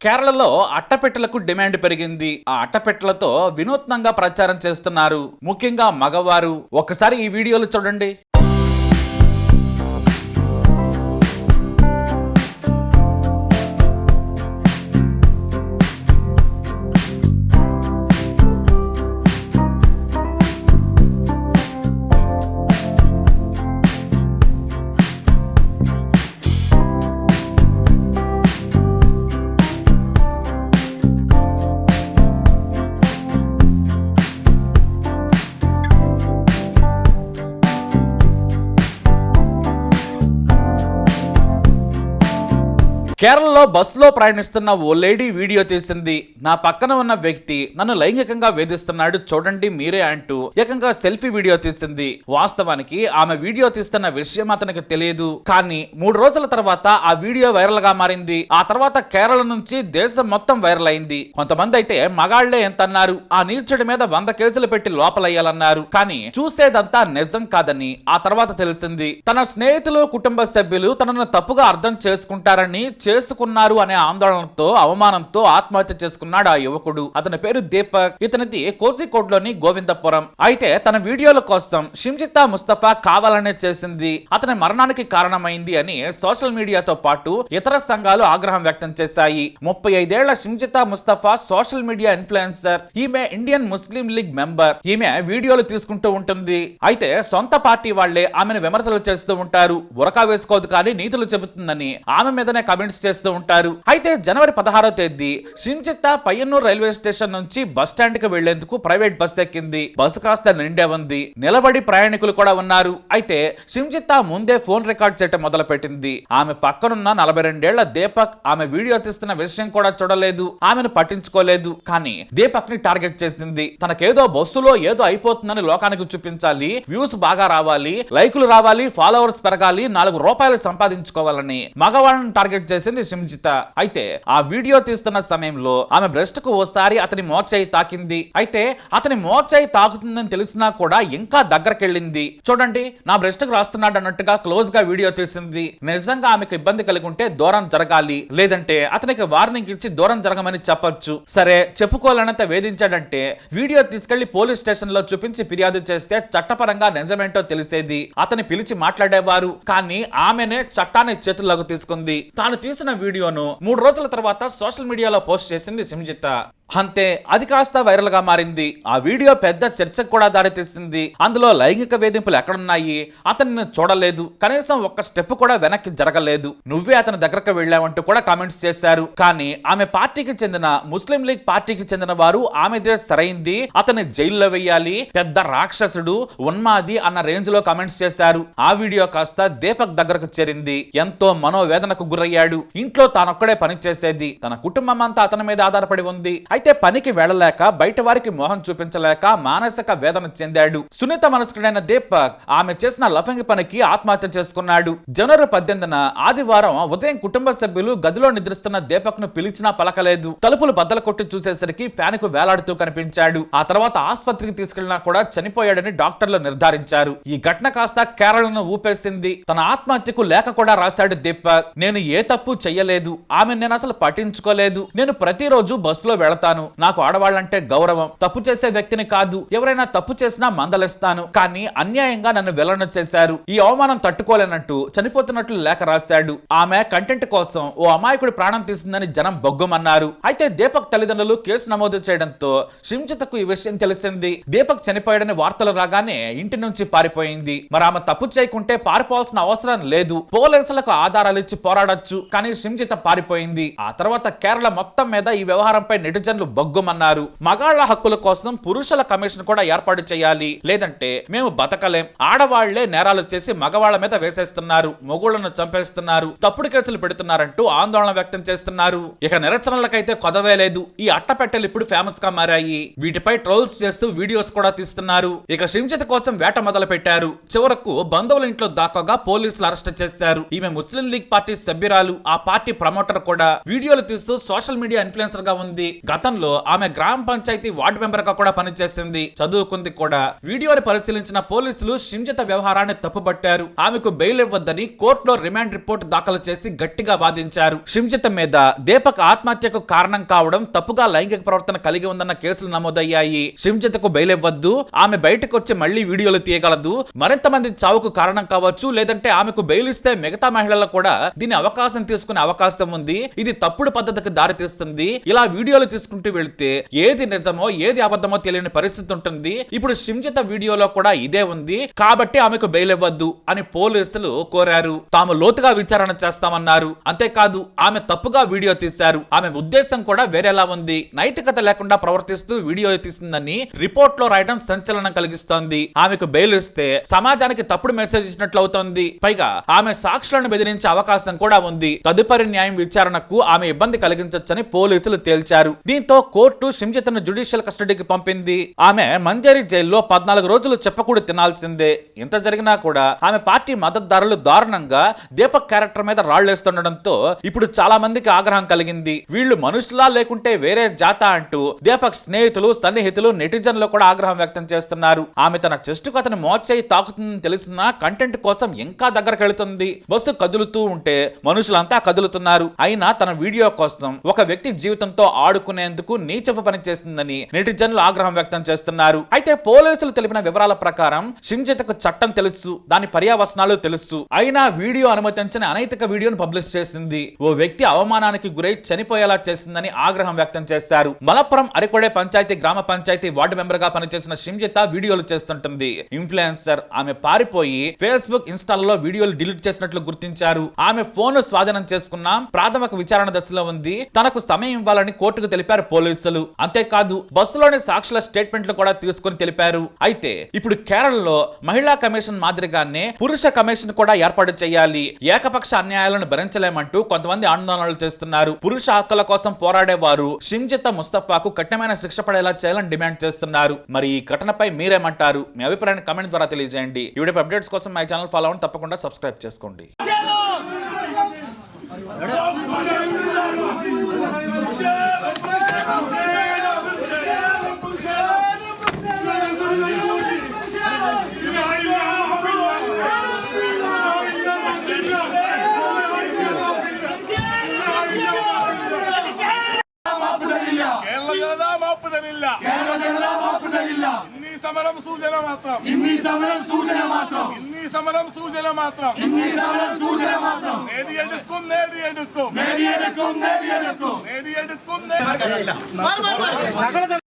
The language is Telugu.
కేరళలో అట్టపెట్టెలకు డిమాండ్ పెరిగింది. ఆ అట్టపెట్టెలతో వినూత్నంగా ప్రచారం చేస్తున్నారు, ముఖ్యంగా మగవారు. ఒక్కసారి ఈ వీడియోలు చూడండి. కేరళలో బస్సులో ప్రయాణిస్తున్న ఓ లేడీ వీడియో తీసింది. నా పక్కన ఉన్న వ్యక్తి నన్ను లైంగికంగా వేధిస్తున్నాడు, చూడండి మీరే అంటూ ఏకంగా సెల్ఫీ వీడియో తీసింది. వాస్తవానికి ఆమె వీడియో తీస్తున్న విషయం అతనికి తెలియదు. కానీ 3 రోజుల తర్వాత ఆ వీడియో వైరల్ గా మారింది. ఆ తర్వాత కేరళ నుంచి దేశం మొత్తం వైరల్ అయింది. కొంతమంది అయితే మగాళ్లే ఎంత అన్నారు, ఆ నీచుడి మీద 100 కేసులు పెట్టి లోపలయ్యాలన్నారు. కానీ చూసేదంతా నిజం కాదని ఆ తర్వాత తెలిసింది. తన స్నేహితులు, కుటుంబ సభ్యులు తనను తప్పుగా అర్థం చేసుకుంటారని చేసుకున్నారు అనే ఆందోళనతో, అవమానంతో ఆత్మహత్య చేసుకున్నాడు ఆ యువకుడు. అతని పేరు దీపక్. ఇతనిది కోజికోడ్లోని గోవిందపురం. అయితే తన వీడియోల కోసం షిమ్జితా ముస్తఫా కావాలనే చేసింది, అతని మరణానికి కారణమైంది అని సోషల్ మీడియాతో పాటు ఇతర సంఘాలు ఆగ్రహం వ్యక్తం చేశాయి. 35 ఏళ్ల షిమ్జితా ముస్తఫా సోషల్ మీడియా ఇన్ఫ్లుయెన్సర్. ఈమె ఇండియన్ ముస్లిం లీగ్ మెంబర్. ఈమె వీడియోలు తీసుకుంటూ ఉంటుంది. అయితే సొంత పార్టీ వాళ్లే ఆమెను విమర్శలు చేస్తూ ఉంటారు. బురకా వేసుకోదు కానీ నీతులు చెబుతుందని ఆమె మీదనే కమెంట్స్ చేస్తూ ఉంటారు. అయితే జనవరి 16వ తేదీ షిమ్జితా పయ్యన్నూర్ రైల్వే స్టేషన్ నుంచి బస్ స్టాండ్ కి వెళ్లేందుకు ప్రైవేట్ బస్ ఎక్కింది. బస్సు కాస్త నిండే ఉంది. నిలబడి ప్రయాణికులు కూడా ఉన్నారు. అయితే షిమ్జితా ముందే ఫోన్ రికార్డ్ చేయటం మొదలు పెట్టింది. ఆమె పక్కనున్న 42 ఏళ్ల దీపక్ ఆమె వీడియో తీస్తున్న విషయం కూడా చూడలేదు, ఆమెను పట్టించుకోలేదు. కానీ దీపక్ ని టార్గెట్ చేసింది. తనకేదో బస్సులో ఏదో అయిపోతుందని లోకానికి చూపించాలి, వ్యూస్ బాగా రావాలి, లైకులు రావాలి, ఫాలోవర్స్ పెరగాలి, 4 రూపాయలు సంపాదించుకోవాలని మగవాళ్ళని టార్గెట్ చేసింది షిమ్జితా. అయితే ఆ వీడియో తీస్తున్న సమయంలో ఆమె బ్రెస్ట్ కు ఓసారి అతని మోచేయి తాకింది. అయితే అతని మోచేయి తాకుతుందని తెలిసినా కూడా ఇంకా దగ్గరకెళ్ళింది. చూడండి, నా బ్రెస్ట్ కు రాస్తున్నాడు అన్నట్టుగా క్లోజ్ గా వీడియో తీసింది. నిజంగా ఆమెకు ఇబ్బంది కలిగి ఉంటే దూరం జరగాలి, లేదంటే అతనికి వార్నింగ్ ఇచ్చి దూరం జరగమని చెప్పొచ్చు. సరే, చెప్పుకోలేనంత వేధించాడంటే వీడియో తీసుకెళ్లి పోలీస్ స్టేషన్ లో చూపించి ఫిర్యాదు చేస్తే చట్టపరంగా నిజమేంటో తెలిసేది. అతని పిలిచి మాట్లాడేవారు. కానీ ఆమెనే చట్టాన్ని చేతుల్లోకి తీసుకుంది. తాను తీసిన వీడియోను 3 రోజుల తర్వాత సోషల్ మీడియాలో పోస్ట్ చేసింది షిమ్జితా. అంతే, అది కాస్త వైరల్ గా మారింది. ఆ వీడియో పెద్ద చర్చకు కూడా దారితీసింది. అందులో లైంగిక వేధింపులు ఎక్కడున్నాయి, అతన్ని చూడలేదు, కనీసం ఒక్క స్టెప్ కూడా వెనక్కి జరగలేదు, నువ్వే అతని దగ్గరకు వెళ్ళావంటూ కూడా కామెంట్స్ చేశారు. కానీ ఆమె పార్టీకి చెందిన ముస్లిం లీగ్ పార్టీకి చెందిన వారు ఆమెదే సరైంది, అతన్ని జైల్లో వెయ్యాలి, పెద్ద రాక్షసుడు, ఉన్మాది అన్న రేంజ్ లో కామెంట్స్ చేశారు. ఆ వీడియో కాస్త దీపక్ దగ్గరకు చేరింది. ఎంతో మనోవేదనకు గురయ్యాడు. ఇంట్లో తానొక్కడే పని చేసేది, తన కుటుంబం అంతా అతని మీద ఆధారపడి ఉంది. అయితే పనికి వెళ్ళలేక, బయట వారికి మోహం చూపించలేక మానసిక వేదన చెందాడు. సున్నిత మనస్కుడైన దీపక్ ఆమె చేసిన లఫంగి పనికి ఆత్మహత్య చేసుకున్నాడు. జనవరి 18న ఆదివారం ఉదయం కుటుంబ సభ్యులు గదిలో నిద్రిస్తున్న దీపక్ ను పిలిచినా పలకలేదు. తలుపులు బద్దలు కొట్టి చూసేసరికి ఫ్యాన్ కు వేలాడుతూ కనిపించాడు. ఆ తర్వాత ఆసుపత్రికి తీసుకెళ్లినా కూడా చనిపోయాడని డాక్టర్లు నిర్ధారించారు. ఈ ఘటన కాస్త కేరళను ఊపేసింది. తన ఆత్మహత్యకు లేఖ కూడా రాశాడు దీపక్. నేను ఏ తప్పు చెయ్యలేదు, ఆమె నేను అసలు పట్టించుకోలేదు, నేను ప్రతిరోజు బస్సులో వెళతాను, నాకు ఆడవాళ్ళంటే గౌరవం, తప్పు చేసే వ్యక్తిని కాదు, ఎవరైనా తప్పు చేసినా మందలిస్తాను, కానీ అన్యాయంగా నన్ను విలన చేశారు, ఈ అవమానం తట్టుకోలేనట్టు చనిపోతున్నట్లు లేఖ రాశాడు. ఆమె కంటెంట్ కోసం ఓ అమాయకుడి ప్రాణం తీసిందని జనం బొగ్గమన్నారు. అయితే దీపక్ తల్లిదండ్రులు కేసు నమోదు చేయడంతో షిమ్జితకు ఈ విషయం తెలిసింది. దీపక్ చనిపోయాడని వార్తలు రాగానే ఇంటి నుంచి పారిపోయింది. మరి ఆమె తప్పు చేయకుంటే పారిపోవాల్సిన అవసరం లేదు, పోలీసులకు ఆధారాలు ఇచ్చి పోరాడొచ్చు. కానీ షిమ్జిత పారిపోయింది. ఆ తర్వాత కేరళ మొత్తం మీద ఈ వ్యవహారంపై నెటిజన్లు బొగ్గుమన్నారు. మగాళ్ల హక్కుల కోసం పురుషుల కమిషన్ కూడా ఏర్పాటు చేయాలి, లేదంటే మేము బతకలేం, ఆడవాళ్లే నేరాలు చేసి మగవాళ్ల మీద వేసేస్తున్నారు, మొగుళ్లను చంపేస్తున్నారు, తప్పుడు కేసులు పెడుతున్నారంటూ ఆందోళన వ్యక్తం చేస్తున్నారు. ఇక నిరసనలకైతే కొదవే లేదు. ఈ అట్టపెట్టెలు ఇప్పుడు ఫేమస్ గా మారాయి. వీటిపై ట్రోల్స్ చేస్తూ వీడియోస్ కూడా తీస్తున్నారు. ఇక షిమ్జిత కోసం వేట మొదలు పెట్టారు. చివరకు బంధువుల ఇంట్లో దాక్కోగా పోలీసులు అరెస్ట్ చేశారు. ఈమె ముస్లిం లీగ్ పార్టీ సభ్యురాలు, ఆ పార్టీ ప్రమోటర్ కూడా. వీడియోలు తీస్తూ సోషల్ మీడియా ఇన్ఫ్లుయెన్సర్ గా ఉంది. గత గతంలో ఆమె గ్రామ పంచాయతీ వార్డు మెంబర్ గా కూడా పనిచేసింది, చదువుకుంది కూడా. వీడియోని పరిశీలించిన పోలీసులు షింజిత వ్యవహారాన్ని తప్పుపట్టారు. ఆమెకు బెయిల్ ఇవ్వద్దని కోర్టులో రిమాండ్ రిపోర్ట్ దాఖలు చేసి గట్టిగా వాదించారు. షింజిత మీద దీపక్ ఆత్మహత్యకు కారణం కావడం, తప్పుగా లైంగిక ప్రవర్తన కలిగి ఉందన్న కేసులు నమోదయ్యాయి. షింజితకు బెయిల్ ఇవ్వద్దు, ఆమె బయటకు వచ్చి మళ్లీ వీడియోలు తీయగలదు, మరింత మంది చావుకు కారణం కావచ్చు, లేదంటే ఆమెకు బెయిల్ ఇస్తే మిగతా మహిళలు కూడా దీని అవకాశం తీసుకునే అవకాశం ఉంది, ఇది తప్పుడు పద్ధతికి దారి తీస్తుంది, ఇలా వీడియోలు తీసుకుంటూ వెళ్తే ఏది నిజమో ఏది అబద్ధమో తెలియని పరిస్థితి ఉంటుంది. ఇప్పుడు షింజిత వీడియోలో కూడా ఇదే ఉంది, కాబట్టి ఆమెకు బెయిల్ ఇవ్వద్దు అని పోలీసులు కోరారు. తాము లోతుగా విచారణ చేస్తామన్నారు. అంతేకాదు ఆమె తప్పుగా వీడియో తీశారు, ఆమె ఉద్దేశం కూడా వేరేలా ఉంది, నైతికత లేకుండా ప్రవర్తిస్తూ వీడియో తీసిందని రిపోర్ట్ లో రాయడం సంచలనం కలిగిస్తోంది. ఆమెకు బెయిల్ ఇస్తే సమాజానికి తప్పుడు మెసేజ్ ఇచ్చినట్లు అవుతోంది. పైగా ఆమె సాక్షులను బెదిరించే అవకాశం కూడా ఉంది. తదుపరి న్యాయం విచారణకు ఆమె ఇబ్బంది కలిగించొచ్చని పోలీసులు తేల్చారు. దీంతో కోర్టు షింజితను జ్యుడిషియల్ కస్టడీకి పంపింది. ఆమె మంజరి జైల్లో 14 రోజులు చెప్పకూడదు తినాల్సిందే. ఇంత జరిగినా కూడా ఆమె పార్టీ మద్దతుదారులు దారుణంగా దీపక్ క్యారెక్టర్ మీద రాళ్లేస్తుండడంతో ఇప్పుడు చాలా మందికి ఆగ్రహం కలిగింది. వీళ్ళు మనుషులా లేకుంటే వేరే జాతా అంటూ దీపక్ స్నేహితులు, సన్నిహితులు, నెటిజన్లు కూడా ఆగ్రహం వ్యక్తం చేస్తున్నారు. ఆమె తన చెస్ట్ కు అతని మోచేయి తాకుతుందని తెలిసినా కంటెంట్ కోసం ఇంకా దగ్గరకు వెళుతుంది. బస్సు కదులుతూ ఉంటే మనుషులంతా కదులుతున్నారు. అయినా తన వీడియో కోసం ఒక వ్యక్తి జీవితంతో ఆడుకునేందుకు నీచపు పని చేసిందని నెటిజన్లు ఆగ్రహం వ్యక్తం చేస్తున్నారు. అయితే పోలీసులు తెలిపిన వివరాల ప్రకారం షింజితకు చట్టం తెలుసు, దాని పర్యవసనాలు తెలుసు, అయినా వీడియో అనుమతించని అనైతిక వీడియోను పబ్లిష్ చేసింది. ఓ వ్యక్తి అవమానానికి గురై చనిపోయేలా చేసిందని ఆగ్రహం వ్యక్తం చేశారు. మలప్పురం అరికొడే పంచాయతీ గ్రామ పంచాయతీ వార్డు మెంబర్ గా పనిచేసిన షింజిత వీడియోలు చేస్తుంటుంది. ఇన్ఫ్లుయెన్సర్. ఆమె పారిపోయి ఫేస్బుక్, ఇన్స్టాల్లో వీడియోలు డిలీట్ చేసినట్లు గుర్తించారు. ఆమె ఫోన్ స్వాధీనం చేసుకున్న ప్రాథమిక విచారణ దశలో ఉంది. తనకు సమయం ఇవ్వాలని కోర్టుకు తెలిపారు పోలీసులు. అంతేకాదు బస్సులోని సాక్షుల స్టేట్మెంట్లు కూడా తీసుకుని తెలిపారు. అయితే ఇప్పుడు కేరళలో మహిళా కమిషన్ మాదిరిగానే పురుష కమిషన్ కూడా ఏర్పాటు చేయాలి. ఏకపక్ష అన్యాయాలను భరించలేమంటూ కొంతమంది ఆందోళనలు చేస్తున్నారు. పురుష హక్కుల కోసం పోరాడే వారు షింజిత ముస్తఫాకు కఠినమైన శిక్ష పడేలా చేయాలని డిమాండ్ చేస్తున్నారు. మరి ఈ ఘటనపై మీరేమంటారు? మీ అభిప్రాయాన్ని కామెంట్ ద్వారా తెలియజేయండి. ఈ వీడియో అప్డేట్స్ కోసం మై ఛానల్ ఫాలో అవ్వండి, తప్పకుండా సబ్స్క్రైబ్ చేసుకోండి. సమరం సూచన మాత్రం నేడి എടുക്കും